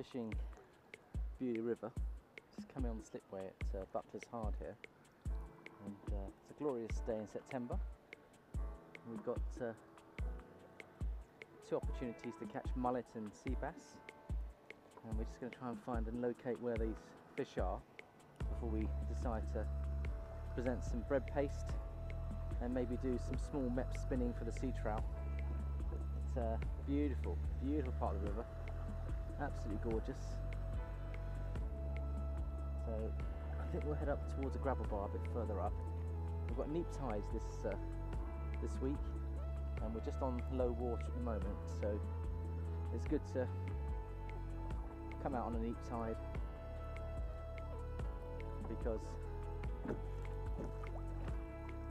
fishing Beaulieu River, just coming on the slipway at Butlers Hard here, and it's a glorious day in September. We've got two opportunities to catch mullet and sea bass, and we're just going to try and find and locate where these fish are before we decide to present some bread paste and maybe do some small mep spinning for the sea trout. It's a beautiful, beautiful part of the river, absolutely gorgeous. So I think we'll head up towards a gravel bar a bit further up. We've got neap tides this week, and we're just on low water at the moment, so it's good to come out on a neap tide, because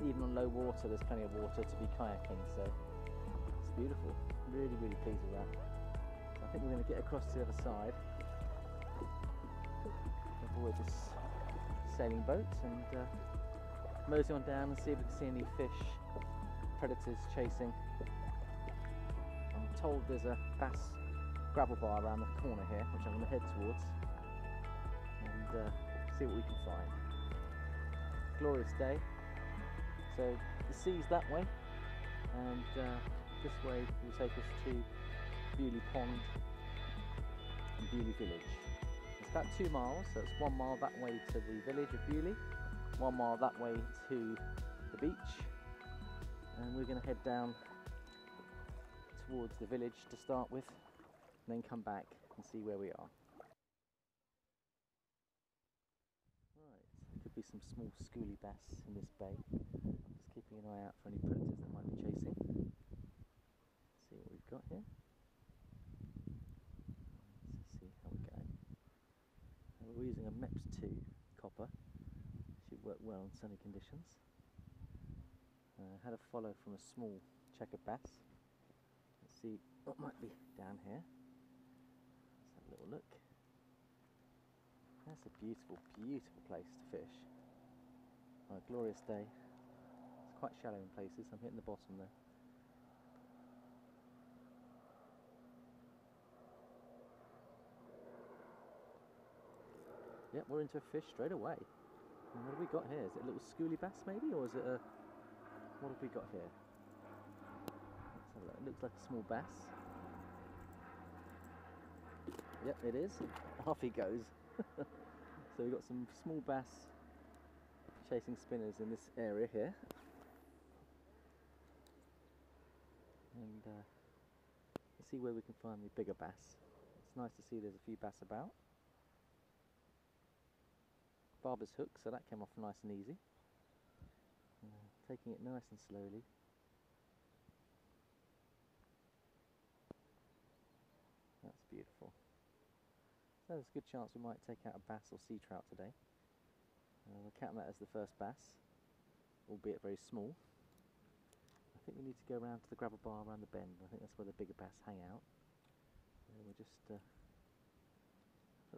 even on low water there's plenty of water to be kayaking, so it's beautiful. Really, really pleased with that. So I think we're going to get across to the other side, avoid this sailing boat, and mosey on down and see if we can see any fish, predators chasing. I'm told there's a bass gravel bar around the corner here, which I'm going to head towards and see what we can find. Glorious day. So the sea's that way, and this way will take us to Beaulieu Pond and Beaulieu Village. It's about 2 miles, so it's 1 mile that way to the village of Beaulieu, 1 mile that way to the beach, and we're going to head down towards the village to start with, and then come back and see where we are. Right, there could be some small schoolie bass in this bay. Just keeping an eye out for any predators that might be chasing. Let's see what we've got here. Let's see how we're going. We're using a MEPS 2 copper. Should work well in sunny conditions. Had a follow from a small checkered bass. Let's see what might be down here. Let's have a little look. That's a beautiful, beautiful place to fish. On a glorious day. It's quite shallow in places. I'm hitting the bottom there. Yep, we're into a fish straight away. And what have we got here? Is it a little schoolie bass maybe, or is it a... what have we got here? Let's have a look. It looks like a small bass. Yep, it is. Off he goes. So we've got some small bass chasing spinners in this area here. And let's see where we can find the bigger bass. It's nice to see there's a few bass about. Barber's hook, so that came off nice and easy. Taking it nice and slowly. That's beautiful. So there's a good chance we might take out a bass or sea trout today. We'll count that as the first bass, albeit very small. I think we need to go around to the gravel bar around the bend. I think that's where the bigger bass hang out. We'll just put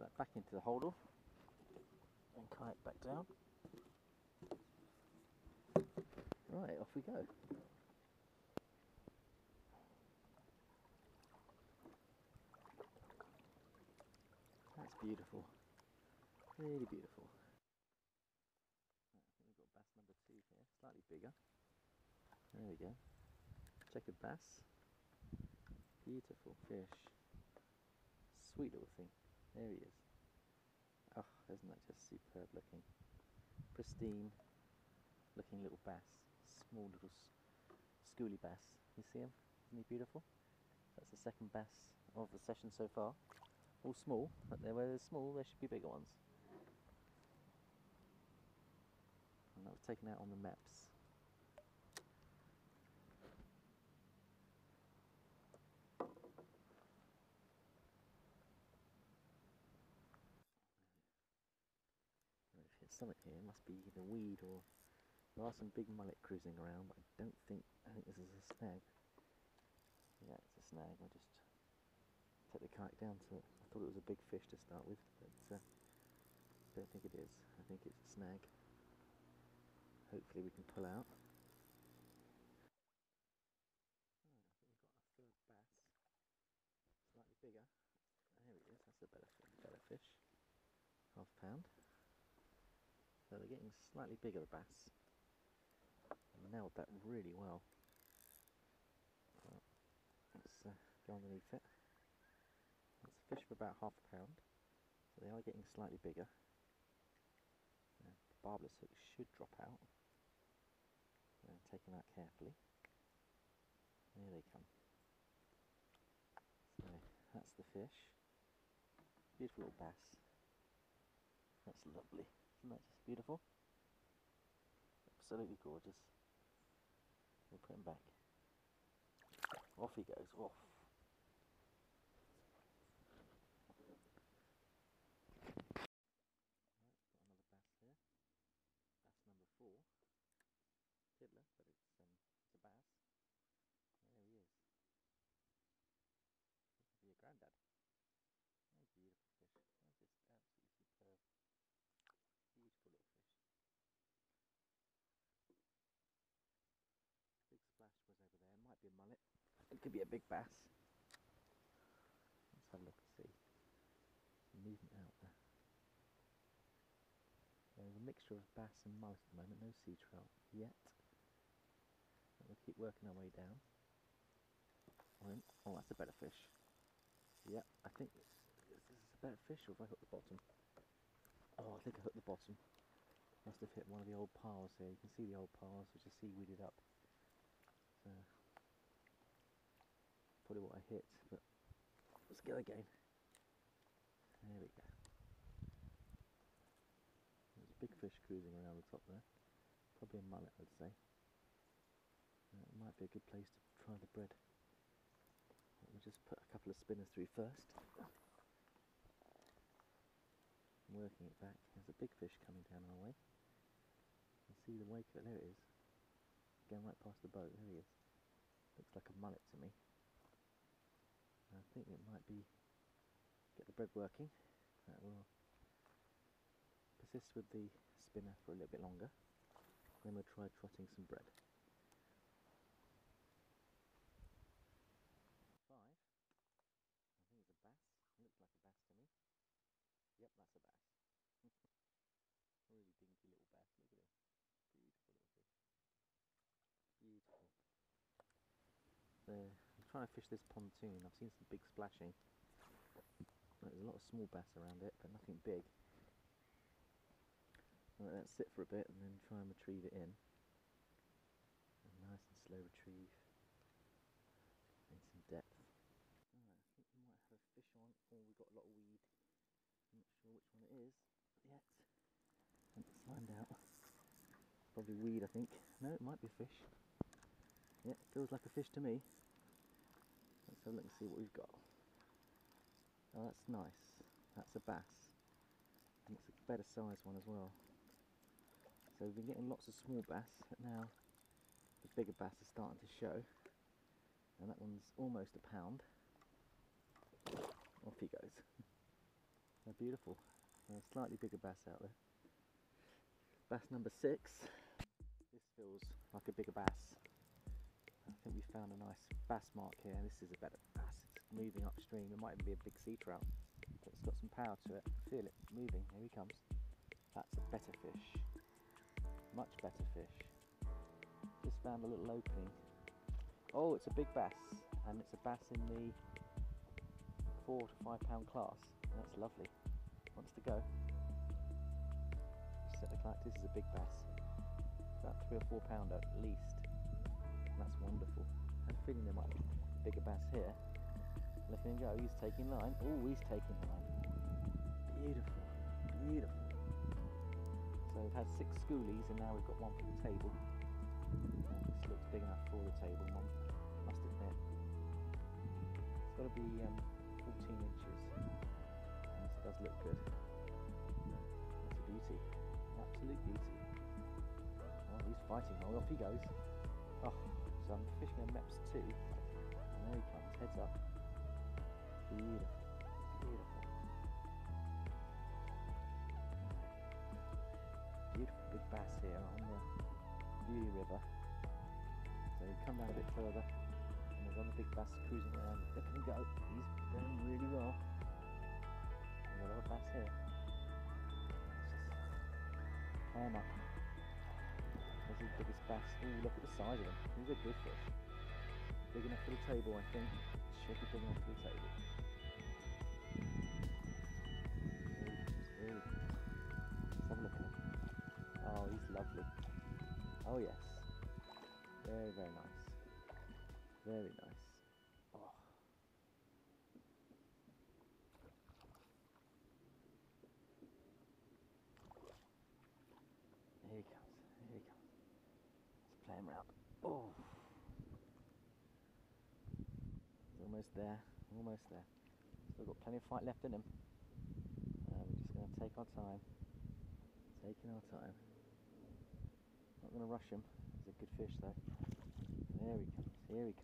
that back into the holdall and kayak back down. Right, off we go. That's beautiful, really beautiful. Right, I think we've got bass number 2 here, slightly bigger. There we go. Checkered bass. Beautiful fish. Sweet little thing. There he is. Oh, isn't that just superb looking? Pristine looking little bass. Small little schoolie bass. You see him? Isn't he beautiful? That's the second bass of the session so far. All small, but where they're small there should be bigger ones. And that was taken out on the MEPS. We've hit something here, it must be either weed or... there are some big mullet cruising around, but I think this is a snag. Yeah, it's a snag. I'll just take the kayak down to it. I thought it was a big fish to start with, but I don't think it is. I think it's a snag. Hopefully we can pull out. Oh, I think we've got our third bass. Slightly bigger. There he is, that's that's a better fish. Half pound. So they're getting slightly bigger, the bass. I nailed that really well. Well, let's go underneath it. That's a fish of about half a pound. So they are getting slightly bigger. The barbless hook should drop out. Take them out carefully. There they come. So that's the fish. Beautiful little bass. That's lovely. Isn't that just beautiful? Absolutely gorgeous. We'll put him back. Off he goes. Off. Right, got another bass here. Bass number 4. Tiddler, but it's a bass. There he is. Looks like your granddad. Oh, beautiful fish. Oh, just absolutely superb. Beautiful little fish. Big splash was over there. It might be a mullet. It could be a big bass. Let's have a look and see. Some movement out there. There's a mixture of bass and mullet at the moment. No sea trout yet. But we'll keep working our way down. Oh, that's a better fish. Yeah, I think this is a better fish, or have I hooked the bottom? Oh, I think I hooked the bottom. Must have hit one of the old piles here. You can see the old piles, which are seaweeded up. So, probably what I hit, but let's go again. There we go. There's a big fish cruising around the top there. Probably a mullet, I'd say. It might be a good place to try the bread. We'll just put a couple of spinners through first. Working it back. There's a big fish coming down our way. You can see the wake of it. There it is. Going right past the boat. There he is. Looks like a mullet to me. I think it might be get the bread working. We'll persist with the spinner for a little bit longer. Then we'll try trotting some bread. 5. I think it's a bass. It looks like a bass to me. Yep, that's a bass. Really dinky little bass. Look at him. Beautiful little fish. Beautiful. I'm trying to fish this pontoon. I've seen some big splashing. There's a lot of small bass around it, but nothing big. I'll let that sit for a bit and then try and retrieve it in. A nice and slow retrieve. And some depth. Alright, I think we might have a fish on. Oh, we've got a lot of weed. I'm not sure which one it is yet. It's slimed out. It's probably weed, I think. No, it might be a fish. Yeah, it feels like a fish to me. Let's have a look and see what we've got. Oh, that's nice. That's a bass. And it's a better sized one as well. So we've been getting lots of small bass, but now the bigger bass is starting to show. And that one's almost a pound. Off he goes. They're beautiful. There's a slightly bigger bass out there. Bass number 6. This feels like a bigger bass. I think we found a nice bass mark here. This is a better bass. It's moving upstream. It might even be a big sea trout, but it's got some power to it. I feel it moving. Here he comes. That's a better fish. Much better fish. Just found a little opening. Oh, it's a big bass, and it's a bass in the 4 to 5 pound class. That's lovely. Wants to go. Set the clock. This is a big bass. About 3 or 4 pounder at least. That's wonderful. I had a feeling there might be a bigger bass here. Letting him go, he's taking line. Oh, he's taking line. Beautiful, beautiful. So we've had 6 schoolies and now we've got one for the table. This looks big enough for the table, Mum, must admit. It's got to be 14 inches. And this does look good. That's a beauty. Absolute beauty. Oh, he's fighting. Oh, off he goes. Oh, so I'm fishing a MEPS 2, and there he comes, heads up. Beautiful, beautiful. Beautiful big bass here on the Beaulieu River. So you come down a bit further, and there's other big bass cruising around. Look at him go, he's going really well. We've got another bass here. Just play him up. There's his biggest bass. Ooh, look at the size of him. He's a good fish. Big enough for the table, I think. Should be big enough for the table. There he goes. Let's have a look at him. Oh, he's lovely. Oh yes. Very, very nice. Very nice. Oh. Here he comes. Here he comes. Let's play him round. Oh. He's almost there. Almost there. Still got plenty of fight left in him. We're just going to take our time. Taking our time. Not going to rush him. He's a good fish though. There he comes. Here he comes.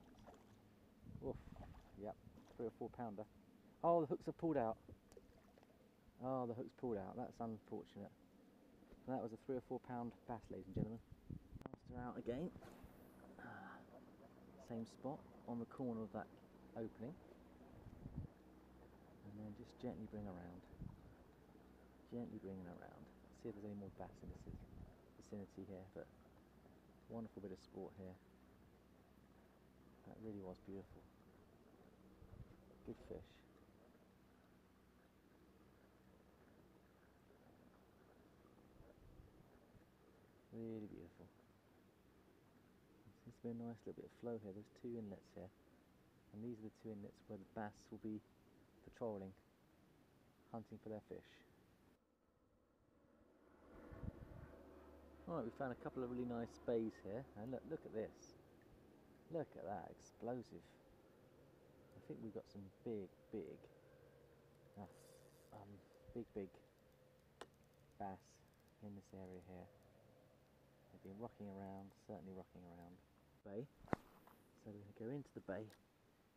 Oof. Yep. 3 or 4 pounder. Oh, the hooks are pulled out. Oh, the hook's pulled out. That's unfortunate. That was a 3 or 4 pound bass, ladies and gentlemen. Cast her out again. Same spot on the corner of that opening. And then just gently bring around. Gently bringing around. See if there's any more bass in this vicinity here, but wonderful bit of sport here. That really was beautiful. Good fish. Really beautiful. Seems to be a nice little bit of flow here. There's 2 inlets here, and these are the 2 inlets where the bass will be patrolling, hunting for their fish. Alright, we found a couple of really nice bays here, and look at this. Look at that, explosive. I think we've got some big bass in this area here. They've been rocking around, certainly rocking around. Bay. So we're going to go into the bay,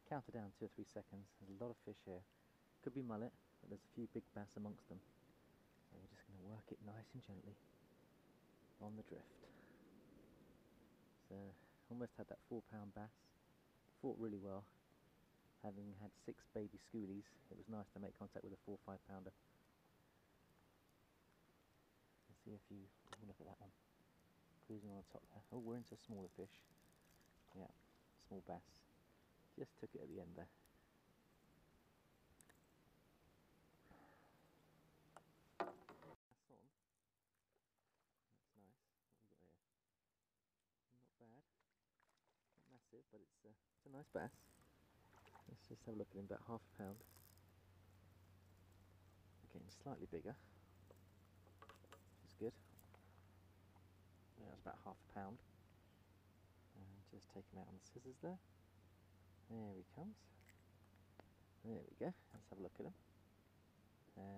count it down 2 or 3 seconds. There's a lot of fish here. Could be mullet, but there's a few big bass amongst them. So we're just going to work it nice and gently on the drift. So almost had that 4 pound bass. Fought really well. Having had 6 baby schoolies, it was nice to make contact with a 4 or 5 pounder. Let's see if you look at that one. Cruising on the top there. Oh, we're into a smaller fish. Yeah, small bass. Just took it at the end there. That's on. That's nice. What have we got here? Not bad. Not massive, but it's a nice bass. Let's just have a look at him, about half a pound. Getting slightly bigger, which is good. Yeah, it's about half a pound. And just take him out on the scissors there. There he comes. There we go. Let's have a look at him.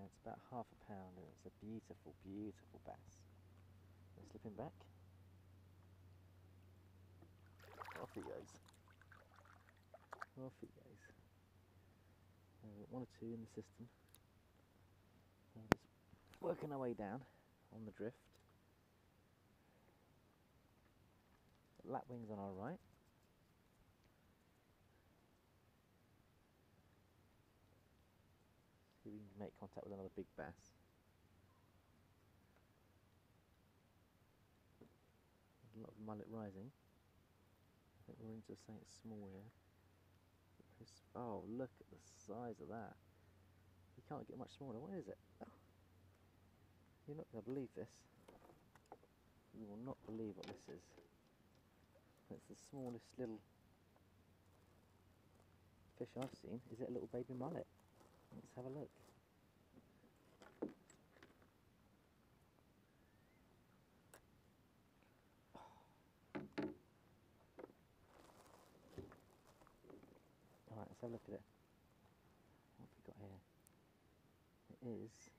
It's about half a pound, and it's a beautiful, beautiful bass. Let's slip him back. Off he goes. Off he goes. We've got 1 or 2 in the system. Just working our way down on the drift. Lapwings on our right. See if we can make contact with another big bass. There's a lot of mullet rising. I think we're into something small here. Oh, look at the size of that. You can't get much smaller. What is it? Oh. You're not going to believe this. You will not believe what this is. It's the smallest little fish I've seen. Is it a little baby mullet? Let's have a look. Alright, let's have a look at it. What have we got here? It is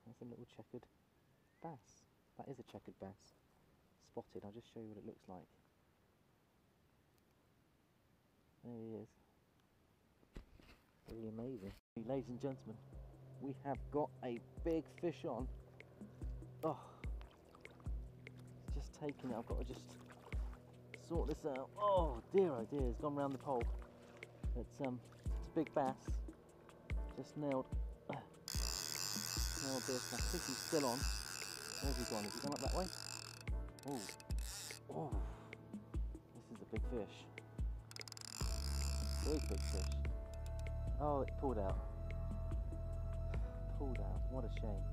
that's a little checkered bass. That is a checkered bass. Spotted. I'll just show you what it looks like. There he is. Really amazing. Ladies and gentlemen, we have got a big fish on. Oh, it's just taking it. I've got to just sort this out. Oh dear, it's gone round the pole. It's a big bass. Just nailed this. I think he's still on. Where's he gone? Has he gone up that way? Oh, this is a big fish. Big fish. Oh, it pulled out. What a shame.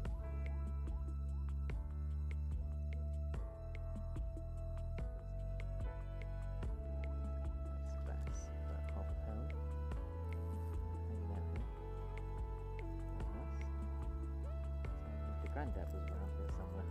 Bass, about half a pound. Hanging out here. Nice. The granddad was around here somewhere.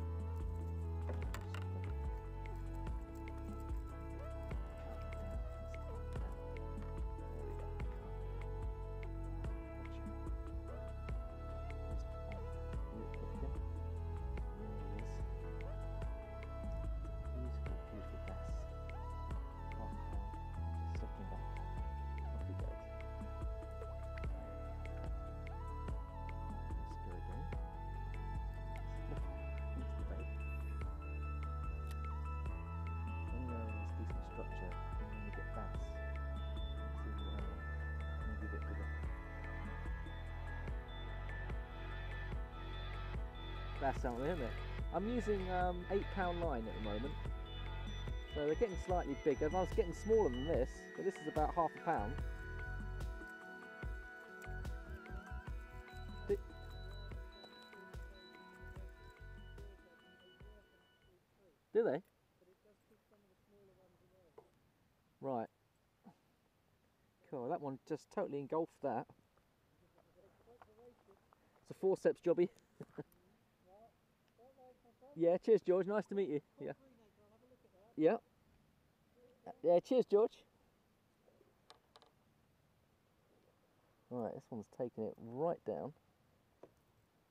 Bass, aren't they, isn't it? I'm using 8-pound line at the moment, so they're getting slightly bigger. I was getting smaller than this, but this is about half a pound. Do they? Right. Cool, that one just totally engulfed that. It's a forceps jobby. Yeah, cheers George, nice to meet you. Yeah. Yeah. Yeah, cheers George. Right, this one's taking it right down.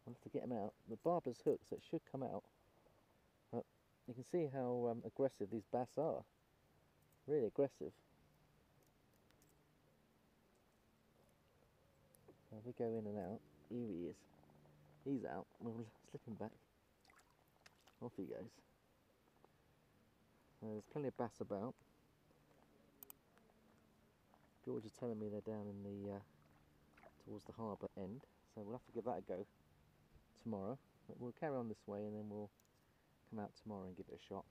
I'll have to get him out. The barber's hook, so it should come out. But you can see how aggressive these bass are. Really aggressive. So if we go in and out, here he is. He's out. We'll slip him back. Off he goes. There's plenty of bass about. George is telling me they're down in the towards the harbour end, so we'll have to give that a go tomorrow. But we'll carry on this way and then we'll come out tomorrow and give it a shot.